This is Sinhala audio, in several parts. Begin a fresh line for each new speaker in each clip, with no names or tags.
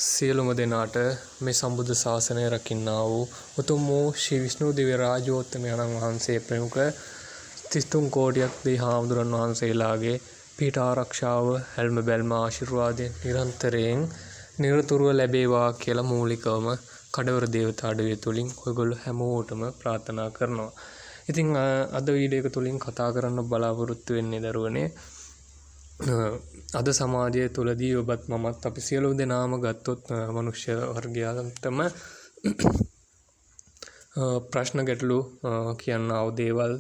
සියලුම දෙනාට මේ සම්බුද්ධ ශාසනය රකින්නා වූ උතුම් වූ ශ්‍රී විෂ්ණු දිව්‍ය රාජෝත්තමයන්න් වහන්සේ ප්‍රමුඛ 33 කෝටියක් දේ හාමුදුරන් වහන්සේලාගේ පීඨ ආරක්ෂාව හැල්ම බැල්ම ආශිර්වාදයෙන් නිරන්තරයෙන් නිරතුරුව ලැබේවා කියලා මූලිකවම කඩවර දේවතා අඩවිය තුලින් ඔයගොල්ලෝ හැමෝටම ප්‍රාර්ථනා කරනවා. ඉතින් අද වීඩියෝ එක තුලින් කතා කරන්න බලාපොරොත්තු වෙන්නේ දරුවනේ අද සමාජය තුළදී ඔබත් මමත් අපි සියලු දෙනාම ගත්තොත් මනුෂ්‍ය වර්ගයාටම ප්‍රශ්න ගැටලු කියනා වූ දේවල්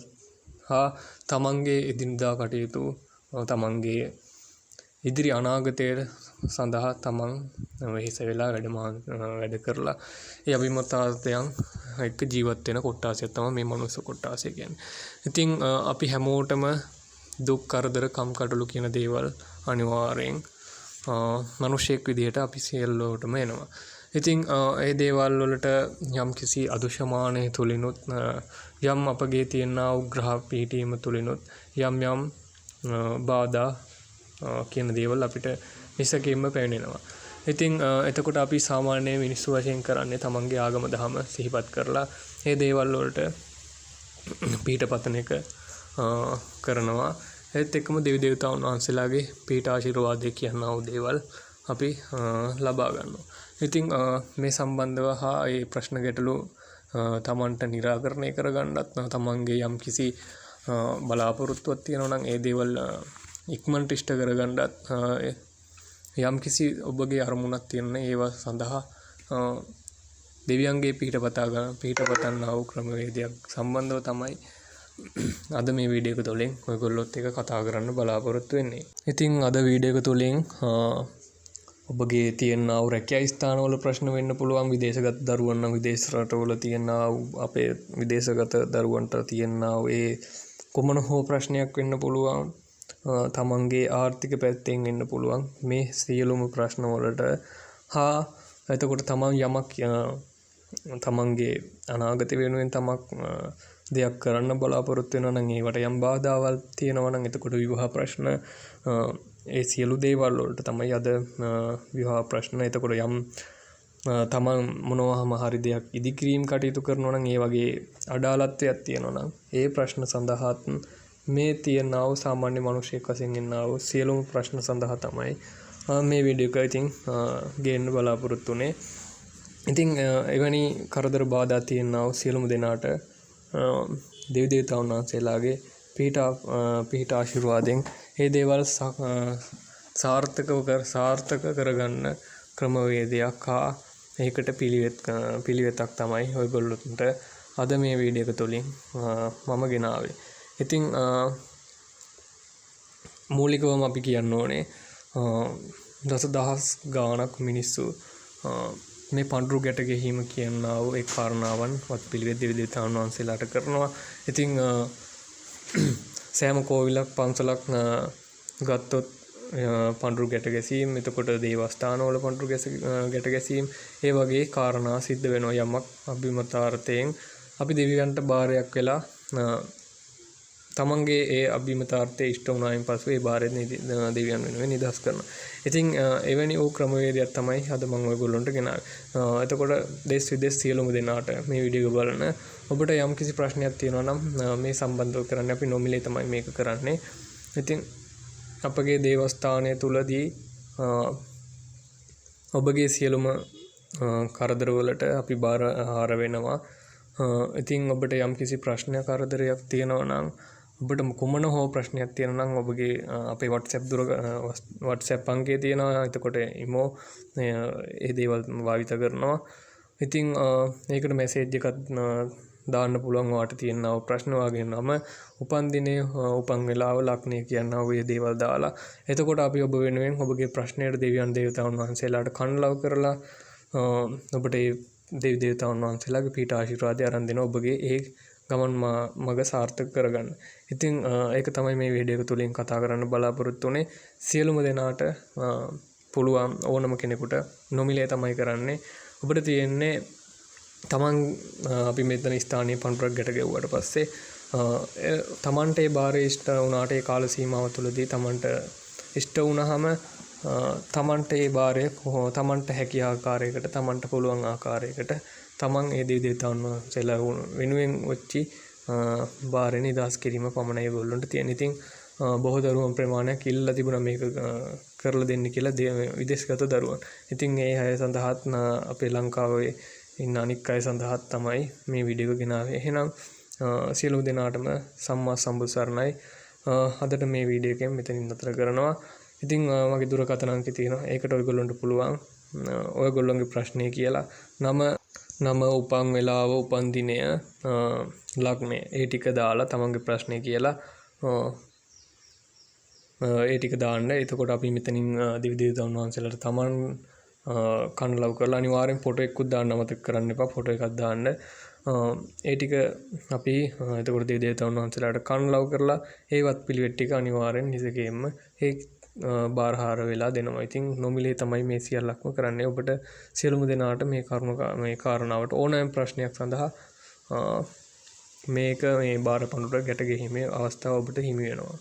හා තමන්ගේ එදිනදා කටයුතු තමන්ගේ ඉදිරි අනාගතය සඳහා තමන් වෙහෙස වෙලා වැඩ කරලා ඒ අභිමතාර්ථයන් එක්ක ජීවත් වෙන කොට්ටාසයක් තමයි මේ මනුස්ස කොට්ටාසය කියන්නේ. ඉතින් අපි හැමෝටම දුක් කරදර කම්කටොළු කියන දේවල් අනිවාර්යෙන් මිනිසෙක් විදිහට අපි සියල්ලෝටම එනවා. ඉතින් ඒ දේවල් වලට යම් කිසි අදුෂමානය තුලිනුත් යම් අපගේ තියෙනා උග්‍රහ පීඨීම තුලිනුත් යම් බාධා කියන දේවල් අපිට මිසකින්ම පැමිණෙනවා. ඉතින් එතකොට අපි සාමාන්‍ය මිනිස්සු වශයෙන් කරන්නේ තමන්ගේ ආගම දහම සිහිපත් කරලා ඒ දේවල් වලට පීඨපතන එක කරනවා. ඒත් එක්කම දෙවි දේවතාවුන් වහන්සේලාගේ පීඨ ආශිර්වාදය කියනා වූ දේවල් අපි ලබා ගන්නවා. ඉතින් මේ සම්බන්ධව හා ඒ ප්‍රශ්න ගැටලු තමන්ට निराකරණය කරගන්නත් තමන්ගේ යම් කිසි බලාපොරොත්තුවක් තියෙනවා නම් ඒ දේවල් ඉක්මනට ඉෂ්ට කරගන්නත් යම් කිසි ඔබගේ අරමුණක් තියෙන ඒවා සඳහා දෙවියන්ගේ පීඨපතන්නා වූ ක්‍රමවේදයක් සම්බන්ධව තමයි අද මේ වීඩියෝ එක තුළින් ඔයගොල්ලොත් එක්ක කතා කරන්න බලාපොරොත්තු වෙන්නේ. ඉතින් අද වීඩියෝ එක තුළින් ඔබගේ තියෙනා වූ රැකියා ස්ථානවල ප්‍රශ්න වෙන්න පුළුවන්, විදේශගත දරුවන් නම් විදේශ රටවල තියෙනා වූ අපේ විදේශගත දරුවන්ට තියෙනා වූ ඒ කොමන හෝ ප්‍රශ්නයක් වෙන්න පුළුවන්, තමන්ගේ ආර්ථික පැත්තෙන් වෙන්න පුළුවන්. මේ සියලුම ප්‍රශ්න වලට හා එතකොට තමන් යමක් තමන්ගේ අනාගත වෙනුවෙන් තමක් දෙයක් කරන්න බලාපොරොත්තු වෙනවා නම් ඒවට යම් බාධාවල් තියෙනවා නම් එතකොට විවාහ ප්‍රශ්න ඒ සියලු දේවල් වලට තමයි අද විවාහ ප්‍රශ්න. එතකොට යම් තමන් මොනවාම හරි දෙයක් ඉදිකිරීම කටයුතු කරනවා නම් ඒ වගේ අඩාලත්වයක් තියෙනවා නම් ඒ ප්‍රශ්න සඳහාත් මේ තියෙනා වූ සාමාන්‍ය මිනිසෙක් වශයෙන් ඉන්නා වූ සියලුම ප්‍රශ්න සඳහා තමයි මේ වීඩියෝ එක ඉතින් ගේන්න බලාපොරොත්තු වෙන්නේ. ඉතින් එවැනි කරදර බාධා තියෙනා වූ සියලුම දෙනාට දෙවි දේවතාවුන් වහන්සේලාගේ පීඨ ආශිර්වාදයෙන් මේ දේවල් සාර්ථක කරගන්න ක්‍රමවේදයක් හා ඒකට පිළිවෙතක් තමයි ඔයගොල්ලොන්ට අද මේ වීඩියෝ එක තුලින් මම ගෙනාවේ. ඉතින් මූලිකවම අපි කියන්න ඕනේ දසදහස් ගාණක් මිනිස්සු මේ පඳුරු ගැට ගැහිම කියනා වූ ඒ කාරණාවන් වත් පිළිවෙත් දෙවි දේවතාවුන් වහන්සේලාට කරනවා. ඉතින් සෑම කෝවිලක් පන්සලක් ගත්තොත් පඳුරු ගැට ගැසීම්, එතකොට දේවස්ථානවල පඳුරු ගැට ගැසීම්, ඒ වගේ කාරණා සිද්ධ වෙනවා. යමක් අභිමතාර්ථයෙන් අපි දෙවියන්ට බාරයක් වෙලා තමන්ගේ ඒ අභිමතාර්ථය ඉෂ්ට වුණායින් පසු ඒ බාරය දෙවියන් වෙනුවෙන් නිදහස් කරනවා. ඉතින් එවැනි වූ ක්‍රමවේදයක් තමයි අද මම ඔයගොල්ලන්ට ගෙනාවේ. එතකොට දේශ විදේශ සියලුම දෙනාට මේ වීඩියෝ එක බලන ඔබට යම් කිසි ප්‍රශ්නයක් තියෙනවා නම් මේ සම්බන්ධව කරන්න අපි නොමිලේ තමයි මේක කරන්නේ. ඉතින් අපගේ දේවස්ථානය තුලදී ඔබගේ සියලුම කරදරවලට අපි බාර වෙනවා. ඉතින් ඔබට යම් කිසි ප්‍රශ්නයක් කරදරයක් තියෙනවා නම් ඔබට කොමන හෝ ප්‍රශ්නයක් තියෙනවා නම් ඔබගේ අපේ WhatsApp අංකය තියෙනවා. එතකොට ඉමෝ ඒ දේවල් භාවිත කරනවා. ඉතින් ඒකට මැසේජ් එකක් දාන්න පුළුවන් ඔයාට තියෙනා ප්‍රශ්න වගේ නම, උපන් දිනේ, උපන් වෙලාව, ලග්නය කියනවා ඔය දේවල් දාලා. එතකොට අපි ඔබ වෙනුවෙන් ඔබගේ ප්‍රශ්නයට දෙවියන් දේවතාවුන් වහන්සේලාට කන්ලව් කරලා ඔබට ඒ දෙවි දේවතාවුන් වහන්සේලාගේ පීඨ ආශිර්වාදය අරන් දෙන ඔබගේ ඒ ගමන් මඟ සාර්ථක කරගන්න. ඉතින් ඒක තමයි මේ වීඩියෝ එක තුලින් කතා කරන්න බලාපොරොත්තු වෙන්නේ. සියලුම දෙනාට පුළුවන් ඕනම කෙනෙකුට නොමිලේ තමයි කරන්නේ. ඔබට තියෙන්නේ තමන් අපි මෙතන ස්ථානීය පඳුරක් ගැට ගැව්වට පස්සේ තමන්ට ඒ බාරය ඉෂ්ට වුණාට ඒ කාල සීමාව තුළදී තමන්ට ඉෂ්ට වුණාම තමන්ට ඒ භාරය තමන්ට හැකි ආකාරයකට තමන්ට පුළුවන් ආකාරයකට තමන් ඒ දෙවි දේවතාවුන් වහන්සේලා වෙනුවෙන් වෙච්චි භාරය නිදහස් කිරීම පමණයි ඒගොල්ලන්ට තියෙන. ඉතින් බොහෝ දරුවන් ප්‍රමාණයක් ඉල්ලලා තිබුණා මේක කරලා දෙන්න කියලා විදේශගත දරුවන්. ඉතින් ඒ අය සඳහාත් අපේ ලංකාවේ ඉන්න අනික් අය සඳහාත් තමයි මේ වීඩියෝ එක ගෙනාවේ. එහෙනම් සියලු දෙනාටම සම්මා සම්බුදු සරණයි. අදට මේ වීඩියෝ එකෙන් මෙතනින් නතර කරනවා. ඉතින් මගේ දුරකථන අංකය තියෙනවා. ඒකට ඔයගොල්ලන්ට පුළුවන් ඔයගොල්ලන්ගේ ප්‍රශ්නේ කියලා නම උපන් වෙලාව උපන් දිනය ලග්නය ඒ ටික දාලා තමන්ගේ ප්‍රශ්නේ කියලා ඒ ටික දාන්න. එතකොට අපි මෙතනින් දිවි දේවතාවුන් වහන්සේලාට තමන් කන් ලව් කරලා අනිවාර්යෙන් ෆොටෝ එකකුත් දාන්න අමතක කරන්න එපා. ෆොටෝ එකක් දාන්න. ඒ ටික අපි එතකොට දිවි දේවතාවුන් වහන්සේලාට කන් ලව් කරලා ඒවත් පිළිවෙත් ටික අනිවාර්යෙන් නිසකෙන්න ඒ බාරහාර වෙලා දෙනවා. ඉතින් නොමිලේ තමයි මේ සියල්ලක්ම කරන්නේ. ඔබට සියලුම දෙනාට මේ කාරණාවට ඕනෑම ප්‍රශ්නයක් සඳහා මේ බාර පඳුර ගැට ගැහිමේ අවස්ථාව ඔබට හිමි වෙනවා.